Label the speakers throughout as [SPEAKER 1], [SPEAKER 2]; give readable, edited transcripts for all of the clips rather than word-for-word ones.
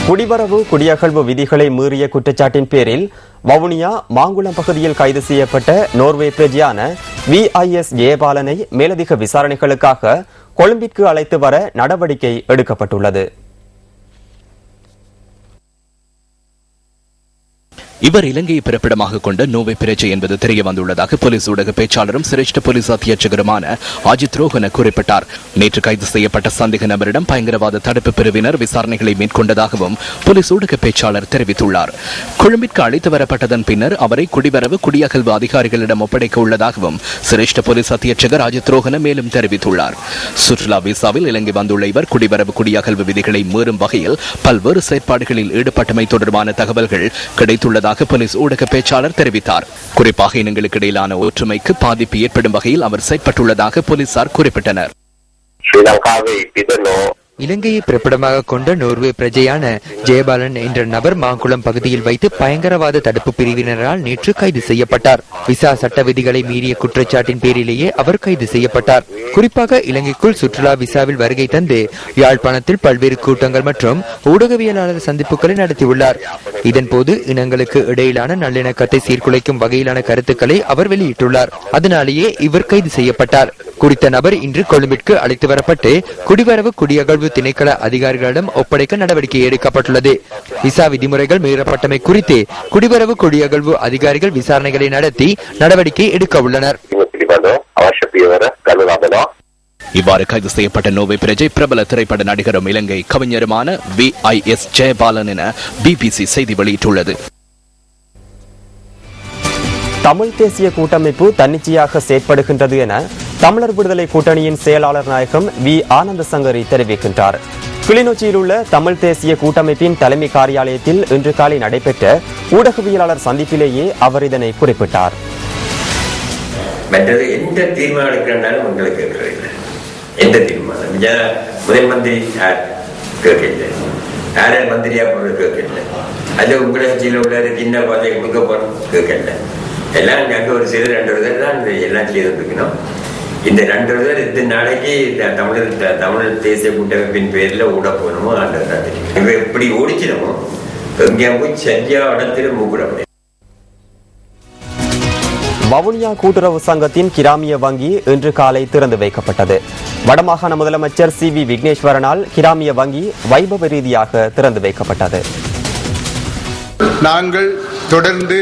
[SPEAKER 1] குடிவரவு குடியகழ்வு விதிகளை மீறிய குற்றச்சாட்டின் பேரில் வவுனியா மாங்குளம் பகுதியில் கைது செய்யப்பட்ட நோர்வே பிரஜையான VIS ஜெயபாலனை மேலதிக விசாரணைகளுக்காக கொழும்பிற்கு அழைத்து வர நடவடிக்கை எடுக்கப்பட்டுள்ளது.
[SPEAKER 2] இவர் இலங்கையை பிறப்பிடமாக கொண்ட நோர்வே பிரஜை என்பது தெரிய வந்துள்ளதாக போலீஸ் ஊடக பேச்சாளரும் சிரேஷ்ட போலீஸ் அத்தியட்சகருமான அஜித் ரோஹன குறிப்பிட்டார். நேற்று கைது செய்யப்பட்ட சந்தேக நபரிடம் பயங்கரவாத தடுப்பு பிரிவினர் விசாரணைகளை மேற்கொண்டதாகவும் போலீஸ் ஊடக பேச்சாளர் தெரிவித்துள்ளார். கொழும்பிற்கு அழைத்து வரப்பட்டதன் பின்னர் அவரை குடிவரவு குடியகழ்வு அதிகாரிகளிடம் ஒப்படைக்க உள்ளதாகவும் சிரேஷ்ட போலீஸ் அத்தியட்சகர் அஜித் ரோஹன மேலும் தெரிவித்துள்ளார். சுற்றுலா விசாவில் இலங்கை வந்துள்ள இவர் குடிவரவு குடியகழ்வு விதிகளை மீறும் வகையில் பல்வேறு செயற்பாடுகளில் ஈடுபட்டமை தொடர்பான தகவல்கள் கிடைத்துள்ளது போலீஸ் ஊடக பேச்சாளர் தெரிவித்தார். குறிப்பாக இனங்களுக்கு இடையிலான ஒற்றுமைக்கு பாதிப்பு ஏற்படும் வகையில் அவர் செயற்பட்டுள்ளதாக போலீசார் குறிப்பிட்டனர்.
[SPEAKER 3] இலங்கையை பிறப்பிடமாக கொண்ட நோர்வே பிரஜையான ஜெயபாலன் என்ற நபர் மாங்குளம் பகுதியில் வைத்து பயங்கரவாத தடுப்பு பிரிவினரால் நேற்று கைது செய்யப்பட்டார். விசா சட்ட விதிகளை மீறிய குற்றச்சாட்டின் பேரிலேயே அவர் கைது செய்யப்பட்டார். குறிப்பாக இலங்கைக்குள் சுற்றுலா விசாவில் வருகை தந்து யாழ்ப்பாணத்தில் பல்வேறு கூட்டங்கள் மற்றும் ஊடகவியலாளர் சந்திப்புகளை நடத்தியுள்ளார். இதன்போது இனங்களுக்கு இடையிலான நல்லிணக்கத்தை சீர்குலைக்கும் வகையிலான கருத்துக்களை அவர் வெளியிட்டுள்ளார். அதனாலேயே இவர் கைது செய்யப்பட்டார். குறித்த நபர் இன்று கொழும்பிற்கு அழைத்து வரப்பட்டு குடிவரவு குடியகழ்வு திணைக்கள அதிகாரிகளிடம் ஒப்படைக்க நடவடிக்கை எடுக்கப்பட்டுள்ளது. விசா விதிமுறைகள் மீறப்பட்டமை குறித்து குடிவரவு குடியகழ்வு அதிகாரிகள் விசாரணைகளை நடத்தி நடவடிக்கை எடுக்க உள்ளனர்.
[SPEAKER 2] இவ்வாறு கைது செய்யப்பட்ட நோர்வே பிரஜை பிரபல திரைப்பட நடிகரும் இலங்கை கவிஞருமான VIS ஜெயபாலன் என BBC செய்தி வெளியிட்டுள்ளது.
[SPEAKER 1] தமிழ் தேசிய கூட்டமைப்பு தன்னிச்சையாக செயற்படுகின்றது என தமிழர் விடுதலை கூட்டணியின் செயலாளர் நாயகம் V ஆனந்த சங்கரி தெரிவிக்கின்றார். கிளிநொச்சியில் உள்ள தமிழ் தேசிய கூட்டமைப்பின் தலைமை காரியாலயத்தில் இன்று காலை நடைபெற்ற ஊடகவியலாளர் சந்திப்பிலேயே அவர் இதனை குறிப்பிட்டார்.
[SPEAKER 4] மற்றது எந்த தீர்மானம் எடுக்கிறாலும் உங்களுக்கு கேட்கறதில்லை. எந்த தீர்மானம் முதல் மந்திரி கேட்கல, யார மந்திரியா போடுறது கேட்கல, அது உங்களை கட்சியில் உள்ள சின்ன பாதையை கொடுக்க போறோம் கேட்கல. எல்லாம் அங்கே ஒரு சில 2 பேர் தான் எல்லாம் செய்துருக்கணும். இந்த 2 பேர் இத்தனை நாளைக்கு தமிழ் தேசிய கூட்டமைப்பின் பேர்ல ஓட போகணுமோ ஆண்டதான் தெரியும். இவ எப்படி ஓடிச்சிடமோ எங்கேயா போய் சரியா இடத்துல மூக்கிட முடியும்.
[SPEAKER 1] வவுனியா கூட்டுறவு சங்கத்தின் கிராமிய வங்கி இன்று காலை திறந்து வைக்கப்பட்டது. வடமாகாண முதலமைச்சர் CV விக்னேஸ்வரனால் கிராமிய வங்கி வைபவ ரீதியாக திறந்து வைக்கப்பட்டது.
[SPEAKER 5] நாங்கள் தொடர்ந்து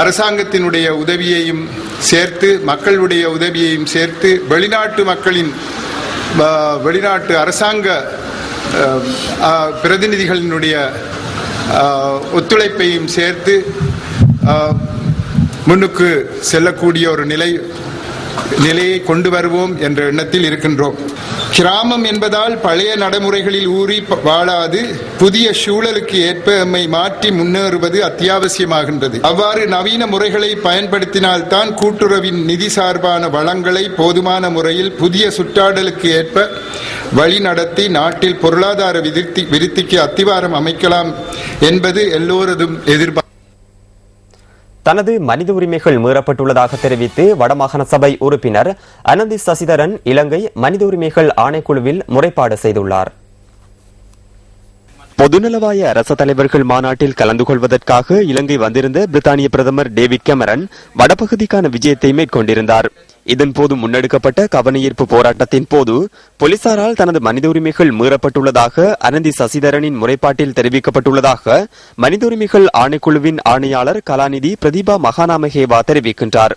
[SPEAKER 5] அரசாங்கத்தினுடைய உதவியையும் சேர்த்து மக்களுடைய உதவியையும் சேர்த்து வெளிநாட்டு அரசாங்க பிரதிநிதிகளினுடைய ஒத்துழைப்பையும் சேர்த்து முன்னுக்கு செல்லக்கூடிய ஒரு நிலையை கொண்டு வருவோம் என்ற எண்ணத்தில் இருக்கின்றோம். கிராமம் என்பதால் பழைய நடைமுறைகளில் ஊறி வாழாது புதிய சூழலுக்கு ஏற்ப எம்மை மாற்றி முன்னேறுவது அத்தியாவசியமாகின்றது. அவ்வாறு நவீன முறைகளை பயன்படுத்தினால்தான் கூட்டுறவின் நிதி சார்பான வளங்களை போதுமான முறையில் புதிய சுற்றாடலுக்கு ஏற்ப வழி நடத்தி நாட்டில் பொருளாதார விருத்திக்கு அத்திவாரம் அமைக்கலாம் என்பது எல்லோரதும் எதிர்பார்ப்பு.
[SPEAKER 1] தனது மனித உரிமைகள் மீறப்பட்டுள்ளதாக தெரிவித்து வடமாகாண சபை உறுப்பினர் அனந்தி சசிதரன் இலங்கை மனித உரிமைகள் ஆணைக்குழுவில் முறைப்பாடு செய்துள்ளார். பொதுநலவாய அரச தலைவர்கள் மாநாட்டில் கலந்து கொள்வதற்காக இலங்கை வந்திருந்த பிரித்தானிய பிரதமர் டேவிட் கேமரன் வடபகுதிக்கான விஜயத்தை மேற்கொண்டிருந்தார். இதன்போது முன்னெடுக்கப்பட்ட கவனஈர்ப்பு போராட்டத்தின் போது போலீசாரால் தனது மனித உரிமைகள் மீறப்பட்டுள்ளதாக அனந்தி சசிதரனின் முறைப்பாட்டில் தெரிவிக்கப்பட்டுள்ளதாக மனித உரிமைகள் ஆணைக்குழுவின் ஆணையாளர் கலாநிதி பிரதீபா மகாநாமகேவா தெரிவிக்கின்றார்.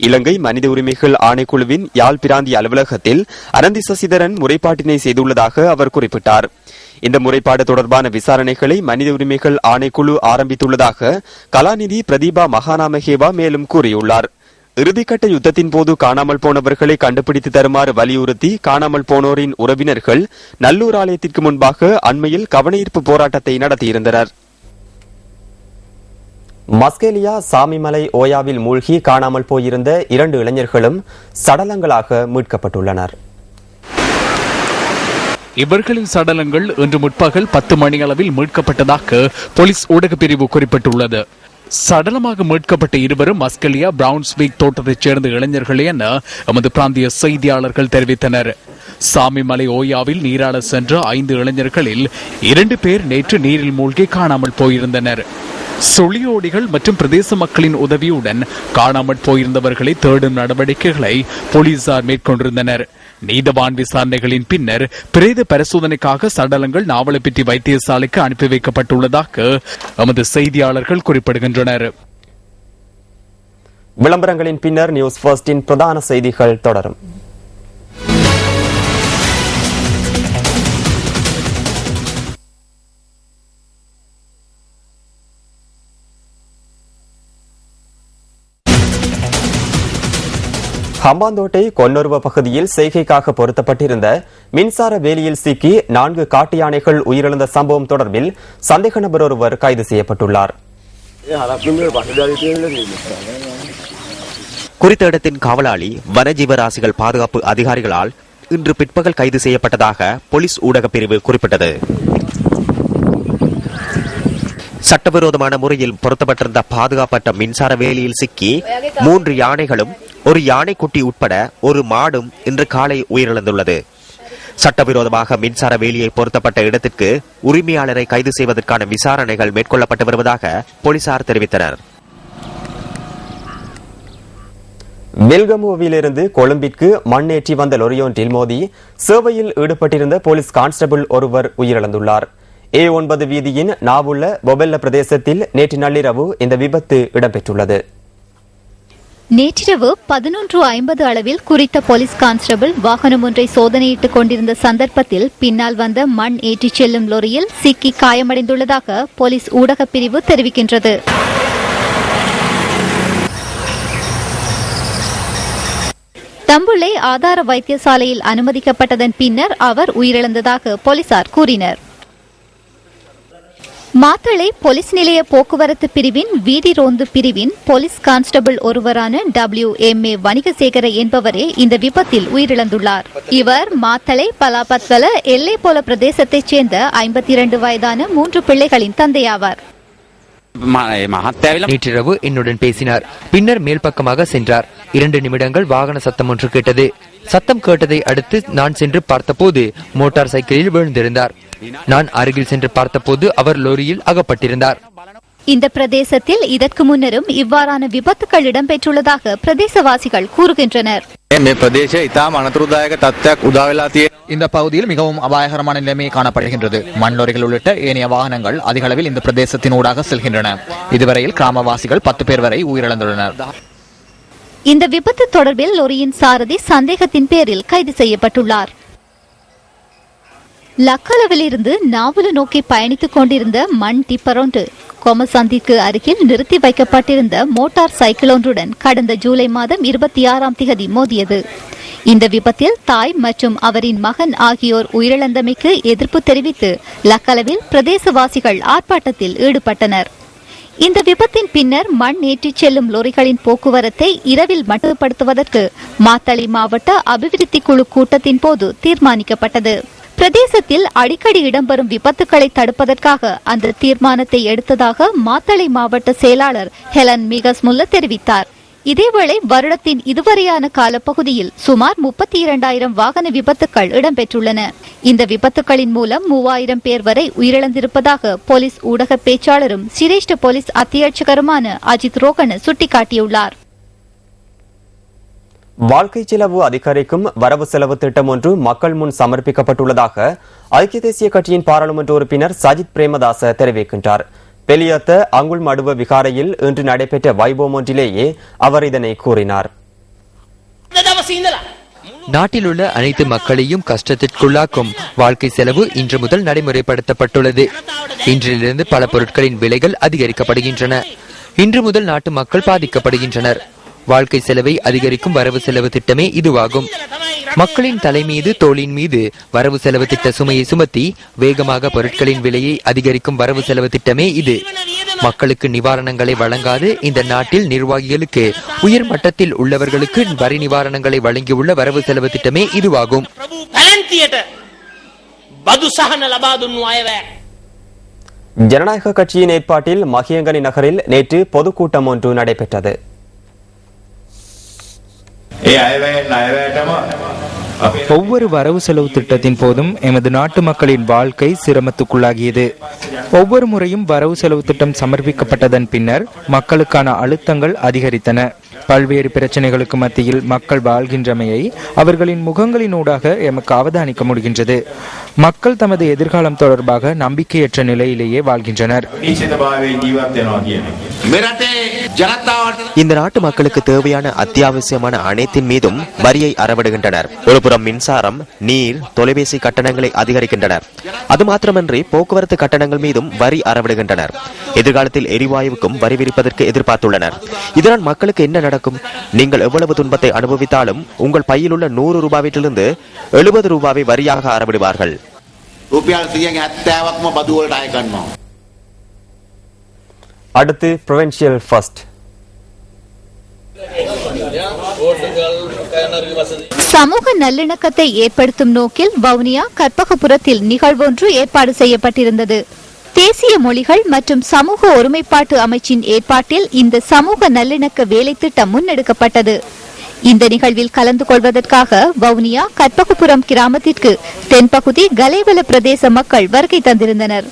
[SPEAKER 1] இலங்கை மனித உரிமைகள் ஆணைக்குழுவின் யாழ் பிராந்திய அலுவலகத்தில் அனந்தி சசிதரன் முறைப்பாட்டினை செய்துள்ளதாக அவர் குறிப்பிட்டார். இந்த முறைப்பாடு தொடர்பான விசாரணைகளை மனித உரிமைகள் ஆணைக்குழு ஆரம்பித்துள்ளதாக கலாநிதி பிரதீபா மகாநாமகேவா மேலும் கூறியுள்ளார். இறுதிக்கட்ட யுத்தத்தின் போது காணாமல் போனவர்களை கண்டுபிடித்து தருமாறு வலியுறுத்தி காணாமல் போனோரின் உறவினர்கள் நல்லூர் ஆலயத்திற்கு முன்பாக அண்மையில் கவனஈர்ப்பு போராட்டத்தை நடத்தியிருந்தனர். மஸ்கேலியா சாமிமலை ஓயாவில் மூழ்கி காணாமல் போயிருந்த 2 இளைஞர்களும் சடலங்களாக மீட்கப்பட்டுள்ளனர்.
[SPEAKER 6] இவர்களின் சடலங்கள் இன்று முற்பகல் 10 மணியளவில் மீட்கப்பட்டதாக போலீஸ் ஊடக பிரிவு குறிப்பிட்டுள்ளது. சடலமாக மீட்கப்பட்ட இருவரும் மஸ்கெலியா பிரவுன்ஸ்விக் தோட்டத்தைச் சேர்ந்த இளைஞர்களே என எமது பிராந்திய செய்தியாளர்கள் தெரிவித்தனர். சாமிமலை ஓயாவில் நீராட சென்ற 5 இளைஞர்களில் 2 பேர் நேற்று நீரில் மூழ்கி காணாமல் போயிருந்தனர். சுழியோடிகள் மற்றும் பிரதேச மக்களின் உதவியுடன் காணாமல் போயிருந்தவர்களை தேடும் நடவடிக்கைகளை போலீசார் மேற்கொண்டிருந்தனர். நீதவான் விசாரணைகளின் பின்னர் பிரேத பரிசோதனைக்காக சடலங்கள் நாவலப்பிட்டி வைத்தியசாலைக்கு அனுப்பி வைக்கப்பட்டுள்ளதாக எமது செய்தியாளர்கள் குறிப்பிடுகின்றனர்.
[SPEAKER 1] விளம்பரங்களின் பின்னர் நியூஸ் ஃபர்ஸ்டின் பிரதான செய்திகள் தொடரும். ஹம்பாந்தோட்டை கொன்னொருவ பகுதியில் செய்கைக்காக பொருத்தப்பட்டிருந்த மின்சார வேலியில் சிக்கி 4 காட்டு யானைகள் உயிரிழந்த சம்பவம் தொடர்பில் சந்தேக நபர் ஒருவர் கைது செய்யப்பட்டுள்ளார்.
[SPEAKER 7] குறித்த இடத்தின் காவலாளி வனஜீவராசிகள் பாதுகாப்பு அதிகாரிகளால் இன்று பிற்பகல் கைது செய்யப்பட்டதாக போலீஸ் ஊடக பிரிவு குறிப்பிட்டது. சட்டவிரோதமான முறையில் பொருத்தப்பட்டிருந்த பாதுகாப்பற்ற மின்சார வேலியில் சிக்கி 3 யானைகளும் ஒரு யானைக்குட்டி உட்பட ஒரு மாடும் இன்று காலை உயிரிழந்துள்ளது. சட்டவிரோதமாக மின்சார வேலியை பொருத்தப்பட்ட இடத்திற்கு உரிமையாளரை கைது செய்வதற்கான விசாரணைகள் மேற்கொள்ளப்பட்டு வருவதாக போலீசார் தெரிவித்தனர்.
[SPEAKER 1] வெல்கமுவிலிருந்து கொழும்பிற்கு மண்ணேற்றி வந்த லொரியொன்றில் மோதி சேவையில் ஈடுபட்டிருந்த போலீஸ் கான்ஸ்டபிள் ஒருவர் உயிரிழந்துள்ளார். A9 வீதியின் நாவுள்ள பொபெல்ல பிரதேசத்தில் நேற்று நள்ளிரவு இந்த விபத்து இடம்பெற்றுள்ளது.
[SPEAKER 8] நேற்றிரவு 11:50 அளவில் குறித்த போலீஸ் கான்ஸ்டபிள் வாகனம் ஒன்றை சோதனையிட்டுக் கொண்டிருந்த சந்தர்ப்பத்தில் பின்னால் வந்த மண் ஏற்றிச் செல்லும் லொரியில் சிக்கி காயமடைந்துள்ளதாக போலீஸ் ஊடகப் பிரிவு தெரிவிக்கின்றது. தம்புள்ளை ஆதார வைத்தியசாலையில் அனுமதிக்கப்பட்டதன் பின்னர் அவர் உயிரிழந்ததாக போலீசார் கூறினர். மாத்தளை போலீஸ் நிலைய போக்குவரத்து பிரிவின் வீதி ரோந்து பிரிவின் போலீஸ் கான்ஸ்டபிள் ஒருவரான WMA வணிகசேகர என்பவரே இந்த விபத்தில் உயிரிழந்துள்ளார். இவர் மாத்தளை பலாபத்வல எல்லைப்போல பிரதேசத்தைச் சேர்ந்த 52 வயதான 3 பிள்ளைகளின் தந்தையாவார்.
[SPEAKER 3] நேற்றிரவு என்னுடன் பேசினார். பின்னர் மேல் பக்கமாக சென்றார். 2 நிமிடங்கள் வாகன சத்தம் ஒன்று கேட்டது. சத்தம் கேட்டதை அடுத்து நான் சென்று பார்த்தபோது மோட்டார் சைக்கிளில் விழுந்திருந்தார். நான் அருகில் சென்று பார்த்தபோது அவர் லோரியில் அகப்பட்டிருந்தார்.
[SPEAKER 8] இந்த பிரதேசத்தில் இதற்கு முன்னரும் இவ்வாறான விபத்துகள் இடம்பெற்றுள்ளதாக பிரதேசவாசிகள் கூறுகின்றனர்.
[SPEAKER 9] இந்த பகுதியில் மிகவும் அபாயகரமான நிலைமை காணப்படுகின்றது. மண்லோரிகள் உள்ளிட்ட ஏனைய வாகனங்கள் அதிக அளவில் இந்த பிரதேசத்தின் ஊடாக செல்கின்றன. இதுவரையில் கிராமவாசிகள் 10 பேர் வரை உயிரிழந்துள்ளனர்.
[SPEAKER 8] இந்த விபத்து தொடர்பில் லொரியின் சாரதி சந்தேகத்தின் பேரில் கைது செய்யப்பட்டுள்ளார். லக்களவிலிருந்து நாவல நோக்கி பயணித்துக் கொண்டிருந்த மண் டிப்பர் ஒன்று கொமசந்திக்கு அருகில் நிறுத்தி வைக்கப்பட்டிருந்த மோட்டார் சைக்கிள் ஒன்றுடன் கடந்த ஜூலை மாதம் 26ஆம் திகதி மோதியது. இந்த விபத்தில் தாய் மற்றும் அவரின் மகன் ஆகியோர் உயிரிழந்தமைக்கு எதிர்ப்பு தெரிவித்து லக்களவில் பிரதேசவாசிகள் ஆர்ப்பாட்டத்தில் ஈடுபட்டனர். இந்த விபத்தின் பின்னர் மண் ஏற்றிச் செல்லும் லோரிகளின் போக்குவரத்தை இரவில் மட்டுப்படுத்துவதற்கு மாத்தளை மாவட்ட அபிவிருத்தி குழு கூட்டத்தின் போது தீர்மானிக்கப்பட்டது. பிரதேசத்தில் அடிக்கடி இடம்பெறும் விபத்துக்களை தடுப்பதற்காக அந்த தீர்மானத்தை எடுத்ததாக மாத்தளை மாவட்ட செயலாளர் ஹெலன் மிகஸ்முல்ல தெரிவித்தார். இதேவேளை வருடத்தின் இதுவரையான காலப்பகுதியில் சுமார் 32,000 வாகன விபத்துக்கள் இடம்பெற்றுள்ளன. இந்த விபத்துக்களின் மூலம் 3000 பேர் வரை உயிரிழந்திருப்பதாக போலீஸ் ஊடக பேச்சாளரும் சிரேஷ்ட போலீஸ் அத்தியட்சகருமான அஜித் ரோகன சுட்டிக்காட்டியுள்ளார்.
[SPEAKER 1] வாழ்க்கை செலவு அதிகரிக்கும் வரவு செலவு திட்டம் ஒன்று மக்கள் முன் சமர்ப்பிக்கப்பட்டுள்ளதாக ஐக்கிய தேசிய கட்சியின் பாராளுமன்ற உறுப்பினர் சஜித் பிரேமதாச தெரிவிக்கின்றார். பெலியத்த அங்குள் மடுவ விகாரையில் இன்று நடைபெற்ற வைபவம் ஒன்றிலேயே அவர் இதனை கூறினார்.
[SPEAKER 3] நாட்டில் உள்ள அனைத்து மக்களையும் கஷ்டத்திற்குள்ளாக்கும் வாழ்க்கை செலவு இன்று முதல் நடைமுறைப்படுத்தப்பட்டுள்ளது. இன்றிலிருந்து பல பொருட்களின் விலைகள் அதிகரிக்கப்படுகின்றன. இன்று முதல் நாட்டு மக்கள் பாதிக்கப்படுகின்றனர். வாழ்க்கை செலவை அதிகரிக்கும் வரவு செலவு திட்டமே இதுவாகும். மக்களின் தலை மீது தோளின் மீது வரவு செலவு திட்ட சுமையை சுமத்தி வேகமாக பொருட்களின் விலையை அதிகரிக்கும் வரவு செலவு திட்டமே இது. மக்களுக்கு நிவாரணங்களை வழங்காது இந்த நாட்டில் நிர்வாகிகளுக்கு உயர் மட்டத்தில் உள்ளவர்களுக்கு வரி நிவாரணங்களை வழங்கியுள்ள வரவு செலவு திட்டமே இதுவாகும்.
[SPEAKER 1] ஜனநாயக கட்சியின் ஏற்பாட்டில் மகியங்கனி நகரில் நேற்று பொதுக்கூட்டம் ஒன்று நடைபெற்றது.
[SPEAKER 3] ஒவ்வொரு வரவு செலவு திட்டத்தின் போதும் எமது நாட்டு மக்களின் வாழ்க்கை சிரமத்துக்குள்ளாகியது. ஒவ்வொரு முறையும் வரவு செலவு திட்டம் சமர்ப்பிக்கப்பட்டதன் பின்னர் மக்களுக்கான அழுத்தங்கள் அதிகரித்தன. பல்வேறு பிரச்சனைகளுக்கு மத்தியில் மக்கள் வாழ்கின்றமையை அவர்களின் முகங்களினூடாக எமக்கு அவதானிக்க முடிகின்றது. மக்கள் தமது எதிர்காலம் தொடர்பாக நம்பிக்கையற்ற நிலையிலேயே வாழ்கின்றனர்.
[SPEAKER 7] இந்த நாட்டு மக்களுக்கு தேவையான அத்தியாவசியமான அனைத்தின் மீதும் வரியை அறவிடுகின்றனர். ஒருபுறம் மின்சாரம், நீர், தொலைபேசி கட்டணங்களை அதிகரிக்கின்றனர். அது மாத்திரமன்றி போக்குவரத்து கட்டணங்கள் மீதும் வரி அறவிடுகின்றனர். எதிர்காலத்தில் எரிவாயுவுக்கும் வரி விதிப்பதற்கு எதிர்பார்த்துள்ளனர். இதனால் மக்களுக்கு என்ன நடக்கும்? நீங்கள் எவ்வளவு துன்பத்தை அனுபவித்தாலும் உங்கள் பையில் உள்ள 100 ரூபாவிலிருந்து 70 ரூபாவை வரியாக அறவிடுவார்கள்.
[SPEAKER 1] அடுத்து ப்ரொவின்சியல் ஃபர்ஸ்ட்.
[SPEAKER 8] சமூக நல்லிணக்கத்தை ஏற்படுத்தும் நோக்கில் வவுனியா கற்பகபுரத்தில் நிகழ்வொன்று ஏற்பாடு செய்யப்பட்டிருந்தது. தேசிய மொழிகள் மற்றும் சமூக ஒருமைப்பாட்டு அமைச்சின் ஏற்பாட்டில் இந்த சமூக நல்லிணக்க வேலை திட்டம் முன்னெடுக்கப்பட்டது. இந்த நிகழ்வில் கலந்து கொள்வதற்காக வவுனியா கற்பகபுரம் கிராமத்திற்கு தென்பகுதி கலேவல பிரதேச மக்கள் வருகை தந்திருந்தனர்.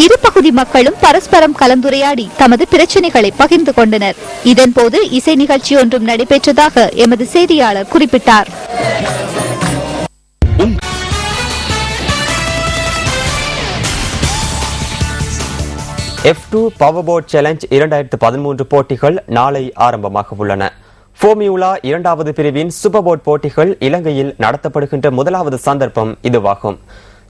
[SPEAKER 8] இரு பகுதி மக்களும் பரஸ்பரம் கலந்துரையாடி தமது பிரச்சினைகளை பகிர்ந்து கொண்டனர். இதன்போது இசை நிகழ்ச்சி ஒன்றும் நடைபெற்றதாக எமது செய்தியாளர் குறிப்பிட்டார்.
[SPEAKER 1] F2 பவர்போட் சேலஞ்ச் 2013 போட்டிகள் நாளை ஆரம்பமாக உள்ளன. ஃபோமியூலா 2வது பிரிவின் சூப்பர்போட் போட்டிகள் இலங்கையில் நடத்தப்படுகின்ற முதலாவது சந்தர்ப்பம் இதுவாகும்.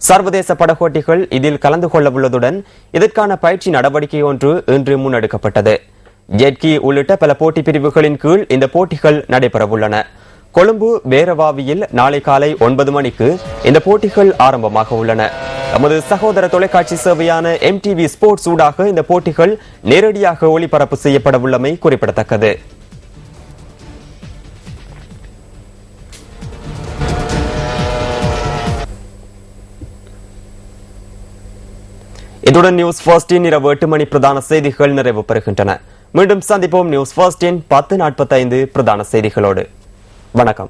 [SPEAKER 1] சர்வதேச படகோட்டிகள் இதில் கலந்து கொள்ள உள்ளதுடன் இதற்கான பயிற்சி நடவடிக்கை ஒன்று இன்று முன்னெடுக்கப்பட்டது. ஜெட்கி உள்ளிட்ட பல போட்டி பிரிவுகளின் கீழ் இந்த போட்டிகள் நடைபெறவுள்ளன. கொழும்பு வேரவாவியில் நாளை காலை 9 மணிக்கு இந்த போட்டிகள் ஆரம்பமாக உள்ளன. நமது சகோதர தொலைக்காட்சி சேவையான MTV ஸ்போர்ட்ஸ் ஊடாக இந்த போட்டிகள் நேரடியாக ஒளிபரப்பு செய்யப்பட உள்ளமை குறிப்பிடத்தக்கது. இத்துடன் நியூஸ் ஃபர்ஸ்டின் இரவு 8 மணி பிரதான செய்திகள் நிறைவு பெறுகின்றன. மீண்டும் சந்திப்போம் நியூஸ் ஃபர்ஸ்டின் 10:45 பிரதான செய்திகளோடு. வணக்கம்.